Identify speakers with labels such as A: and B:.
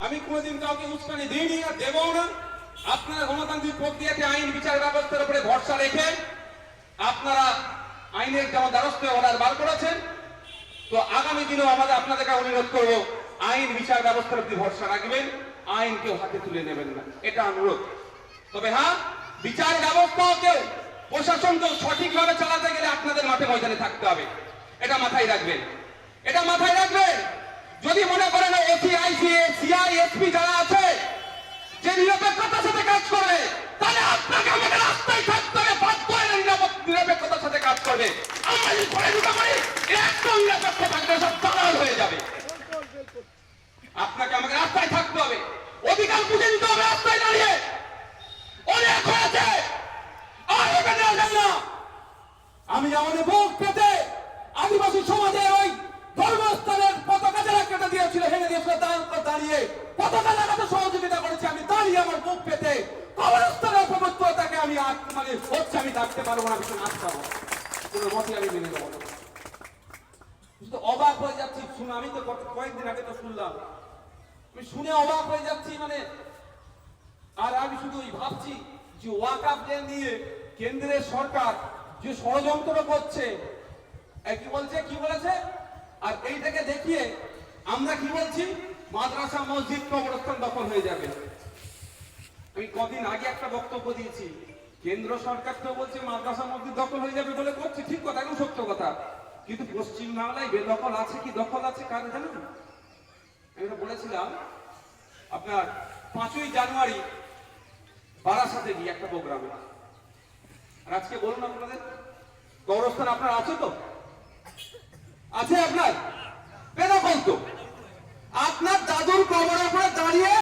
A: আমি কোনোদিন কাউকে উস্কানি দিইনি আর দেবও না। আপনারা গণতান্ত্রিক প্রক্রিয়াতে আইন বিচার ব্যবস্থার উপরে ভরসা রেখে আপনারা আইনের যেমন দ্বারস্থ অর্ডার বার করেছেন, তো আগামী দিনেও আপনাদেরকে অনুরোধ করব আইন বিচার ব্যবস্থার উপর ভরসা রাখবেন, আইন কেউ হাতে তুলে নেবেন না, এটা অনুরোধ। তবে হ্যাঁ, বিচার ব্যবস্থাকেও প্রশাসনকেও সঠিকভাবে চালাতে গেলে আপনাদের মাঠে ময়দানে থাকতে হবে, এটা মাথায় রাখবেন, এটা মাথায় রাখবেন। যদি মনে করেন ওসি, আইসিএস, সিআই, এসপি যারা আছে যে নিরপেক্ষতার সাথে কাজ করবে, তাহলে আপনাকে আমাদের রাস্তায় থাকতে হবে, বাধ্য হয়ে নিরপেক্ষতার সাথে কাজ করবে। আমরা যদি করে দিতে পারি একদম নিরপেক্ষ থাকবে, সব দালাল হয়ে যাবে। আপনাকে আমাকে রাস্তায় থাকতে হবে, অধিকার বুঝে নিতে হবে। রাস্তায় দাঁড়িয়ে অনেক হয়েছে, আর ওটা নেওয়া যাবে না। আমি আমাদের বুক পেতে আদিবাসী সমাজে ওই ধর্মস্থানের পতাকা যারা কেটে দিয়েছিল, হেনে দিয়েছিল, তার উপর দাঁড়িয়ে পতাকা লাগাতে সহযোগিতা করেছি। আমি দাঁড়িয়ে আমার বুক পেতে কবরস্থানের পবিত্রতাকে আমি মানে হচ্ছে আমি থাকতে পারবো না, আমি আসতে কোনো মতে আমি মেনে নেবো না। অবাক হয়ে যাচ্ছি শুনে, আমি তো কয়েকদিন আগে তো শুনলাম, আমি শুনে অবাক হয়ে যাচ্ছি মানে। আর আমি শুধু ভাবছি যে ওয়াকফ নিয়ে কেন্দ্রের সরকার যে ষড়যন্ত্র করছে, কি বলেছে, আর এইটাকে দেখিয়ে আমরা কি বলছি, মাদ্রাসা মসজিদ কবরস্থান দখল হয়ে যাবে। আমি কদিন আগে একটা বক্তব্য দিয়েছি, কেন্দ্র সরকার তো বলছে মাদ্রাসা মসজিদ দখল হয়ে যাবে বলে করছে, ঠিক কথা, একদম সত্য কথা। কিন্তু পশ্চিম বাংলায় বেদখল আছে কি দখল আছে কার জানেন? আমি বলেছিলাম আপনার 5ই জানুয়ারি বারাসাতে গিয়ে একটা প্রোগ্রামে, আর আজকে বলুন আপনাদের কবরস্থান আপনার আছে তো? আছে আপনার? বেদখল তো। আপনার দাদুর কবর